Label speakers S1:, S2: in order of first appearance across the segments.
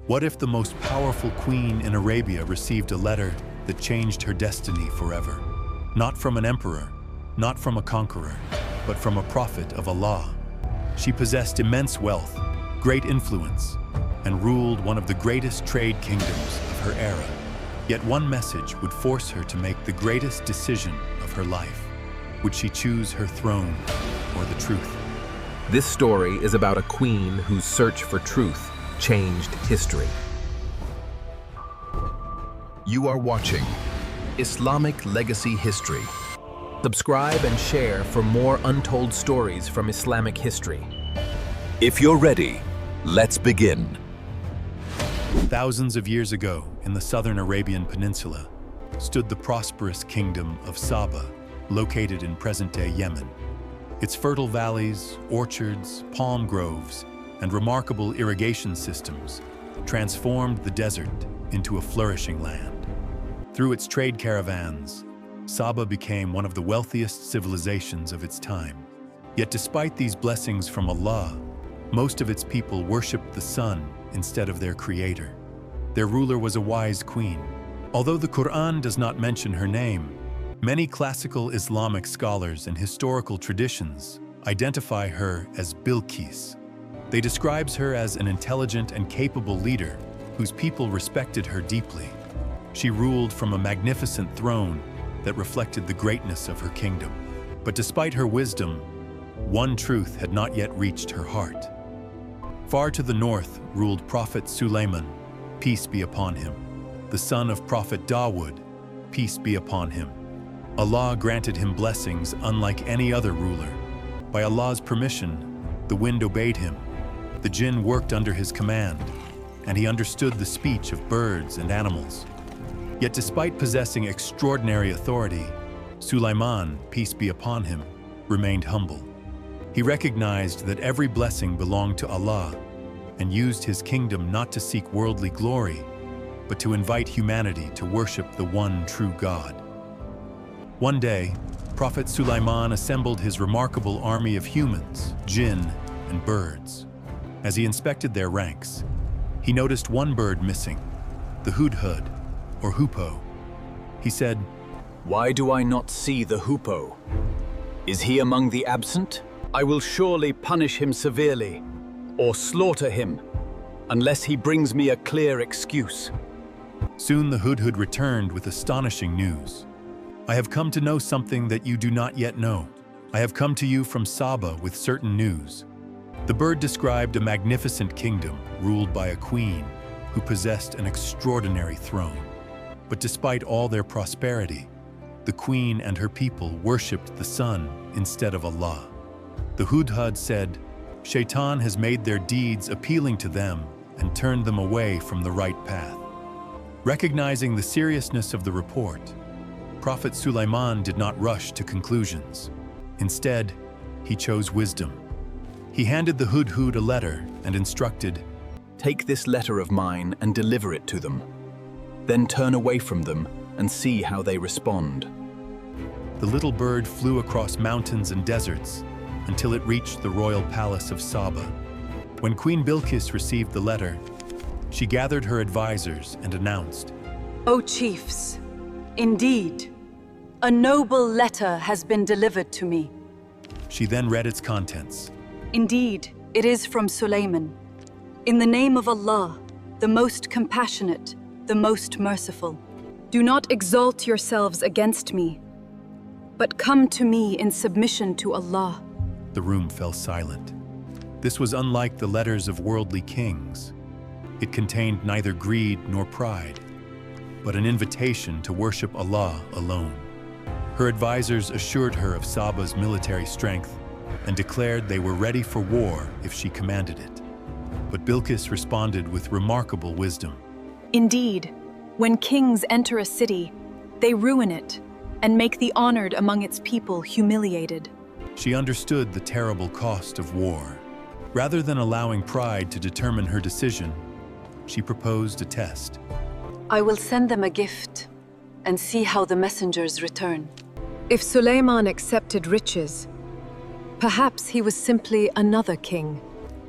S1: What if the most powerful queen in Arabia received a letter that changed her destiny forever? Not from an emperor, not from a conqueror, but from a prophet of Allah. She possessed immense wealth, great influence, and ruled one of the greatest trade kingdoms of her era. Yet one message would force her to make the greatest decision of her life. Would she choose her throne or the truth?
S2: This story is about a queen whose search for truth changed history.
S3: You are watching Islamic Legacy History.
S2: Subscribe and share for more untold stories from Islamic history.
S3: If you're ready, let's begin.
S1: Thousands of years ago, in the southern Arabian Peninsula, stood the prosperous kingdom of Saba, located in present-day Yemen. Its fertile valleys, orchards, palm groves, and remarkable irrigation systems transformed the desert into a flourishing land. Through its trade caravans, Saba became one of the wealthiest civilizations of its time. Yet despite these blessings from Allah, most of its people worshipped the sun instead of their creator. Their ruler was a wise queen. Although the Qur'an does not mention her name, many classical Islamic scholars and historical traditions identify her as Bilqis. They describe her as an intelligent and capable leader whose people respected her deeply. She ruled from a magnificent throne that reflected the greatness of her kingdom. But despite her wisdom, one truth had not yet reached her heart. Far to the north ruled Prophet Sulaiman, peace be upon him, the son of Prophet Dawood, peace be upon him. Allah granted him blessings unlike any other ruler. By Allah's permission, the wind obeyed him, the jinn worked under his command, and he understood the speech of birds and animals. Yet despite possessing extraordinary authority, Sulaiman, peace be upon him, remained humble. He recognized that every blessing belonged to Allah and used his kingdom not to seek worldly glory, but to invite humanity to worship the one true God. One day, Prophet Sulaiman assembled his remarkable army of humans, jinn, and birds. As he inspected their ranks, he noticed one bird missing, the Hudhud, or hoopoe. He said,
S4: "Why do I not see the hoopoe? Is he among the absent? I will surely punish him severely, or slaughter him, unless he brings me a clear excuse."
S1: Soon the Hudhud returned with astonishing news. "I have come to know something that you do not yet know. I have come to you from Saba with certain news." The bird described a magnificent kingdom ruled by a queen who possessed an extraordinary throne. But despite all their prosperity, the queen and her people worshipped the sun instead of Allah. The Hudhud said, "Shaitan has made their deeds appealing to them and turned them away from the right path." Recognizing the seriousness of the report, Prophet Sulaiman did not rush to conclusions. Instead, he chose wisdom. He handed the Hudhud a letter and instructed,
S4: "Take this letter of mine and deliver it to them. Then turn away from them and see how they respond."
S1: The little bird flew across mountains and deserts until it reached the royal palace of Saba. When Queen Bilqis received the letter, she gathered her advisors and announced,
S5: "O chiefs, indeed, a noble letter has been delivered to me.
S1: She then read its contents.
S5: Indeed, it is from Sulaiman. In the name of Allah, the most compassionate, the most merciful. Do not exalt yourselves against me, but come to me in submission to Allah."
S1: The room fell silent. This was unlike the letters of worldly kings. It contained neither greed nor pride, but an invitation to worship Allah alone. Her advisors assured her of Saba's military strength and declared they were ready for war if she commanded it. But Bilqis responded with remarkable wisdom.
S5: Indeed, when kings enter a city, they ruin it and make the honored among its people humiliated.
S1: She understood the terrible cost of war. Rather than allowing pride to determine her decision, she proposed a test.
S5: I will send them a gift and see how the messengers return.
S6: If Sulaiman accepted riches, perhaps he was simply another king.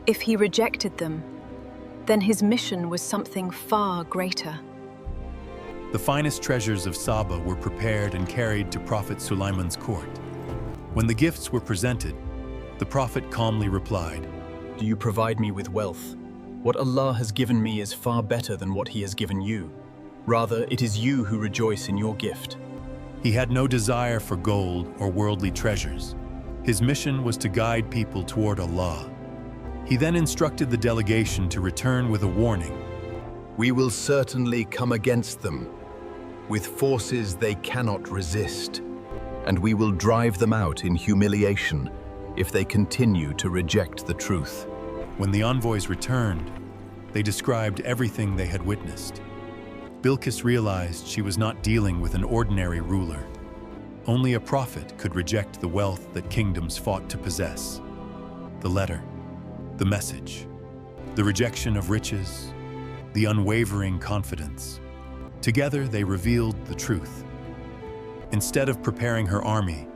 S6: If he rejected them, then his mission was something far greater.
S1: The finest treasures of Saba were prepared and carried to Prophet Sulaiman's court. When the gifts were presented, the Prophet calmly replied,
S4: Do you provide me with wealth? What Allah has given me is far better than what He has given you. Rather, it is you who rejoice in your gift.
S1: He had no desire for gold or worldly treasures. His mission was to guide people toward Allah. He then instructed the delegation to return with a warning.
S3: We will certainly come against them with forces they cannot resist, and we will drive them out in humiliation if they continue to reject the truth.
S1: When the envoys returned, they described everything they had witnessed. Bilqis realized she was not dealing with an ordinary ruler. Only a prophet could reject the wealth that kingdoms fought to possess. The letter, the message, the rejection of riches, the unwavering confidence. Together they revealed the truth. Instead of preparing her army,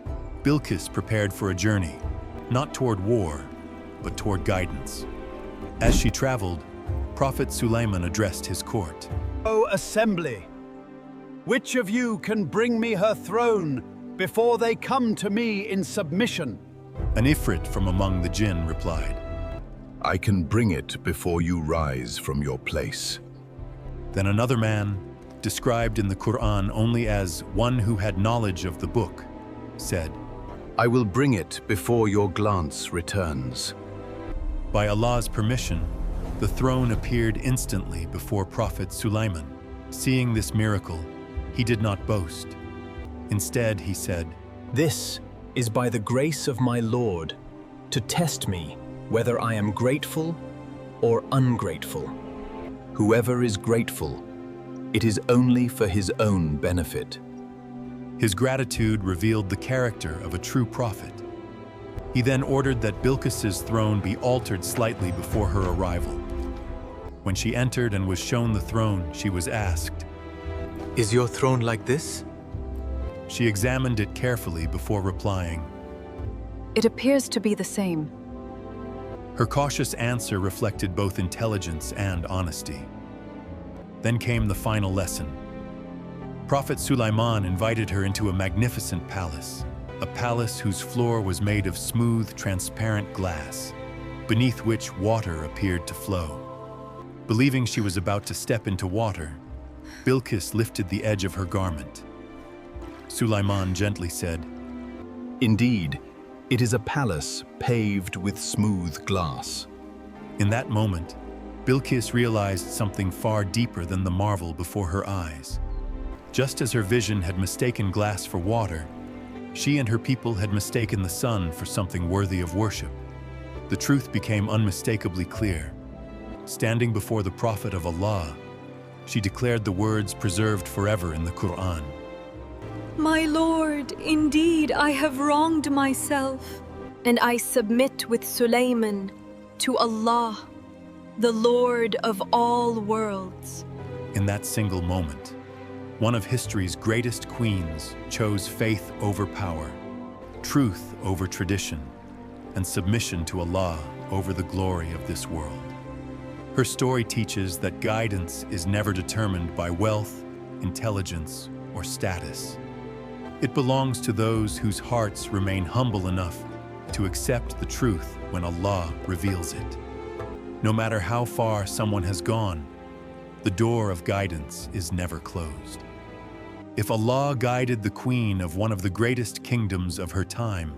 S1: Bilqis prepared for a journey, not toward war, but toward guidance. As she traveled, Prophet Sulaiman addressed his court.
S4: O assembly, which of you can bring me her throne before they come to me in submission?
S1: An Ifrit from among the jinn replied.
S3: I can bring it before you rise from your place.
S1: Then another man, described in the Qur'an only as one who had knowledge of the book, said,
S3: I will bring it before your glance returns.
S1: By Allah's permission, the throne appeared instantly before Prophet Sulaiman. Seeing this miracle, he did not boast. Instead, he said,
S4: This is by the grace of my Lord, to test me whether I am grateful or ungrateful.
S3: Whoever is grateful, it is only for his own benefit.
S1: His gratitude revealed the character of a true prophet. He then ordered that Bilqis's throne be altered slightly before her arrival. When she entered and was shown the throne, she was asked,
S7: Is your throne like this?
S1: She examined it carefully before replying.
S6: It appears to be the same.
S1: Her cautious answer reflected both intelligence and honesty. Then came the final lesson. Prophet Sulaiman invited her into a magnificent palace, a palace whose floor was made of smooth, transparent glass, beneath which water appeared to flow. Believing she was about to step into water, Bilqis lifted the edge of her garment. Sulaiman gently said,
S3: Indeed, it is a palace paved with smooth glass.
S1: In that moment, Bilqis realized something far deeper than the marvel before her eyes. Just as her vision had mistaken glass for water, she and her people had mistaken the sun for something worthy of worship. The truth became unmistakably clear. Standing before the Prophet of Allah, she declared the words preserved forever in the Qur'an.
S5: My Lord, indeed I have wronged myself,
S6: And I submit with Sulaiman to Allah, the Lord of all worlds.
S1: In that single moment, one of history's greatest queens chose faith over power, truth over tradition, and submission to Allah over the glory of this world. Her story teaches that guidance is never determined by wealth, intelligence, or status. It belongs to those whose hearts remain humble enough to accept the truth when Allah reveals it. No matter how far someone has gone, the door of guidance is never closed. If Allah guided the queen of one of the greatest kingdoms of her time,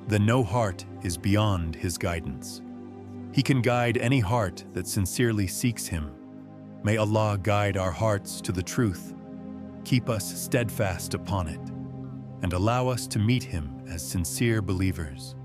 S1: then no heart is beyond His guidance. He can guide any heart that sincerely seeks Him. May Allah guide our hearts to the truth, keep us steadfast upon it, and allow us to meet Him as sincere believers.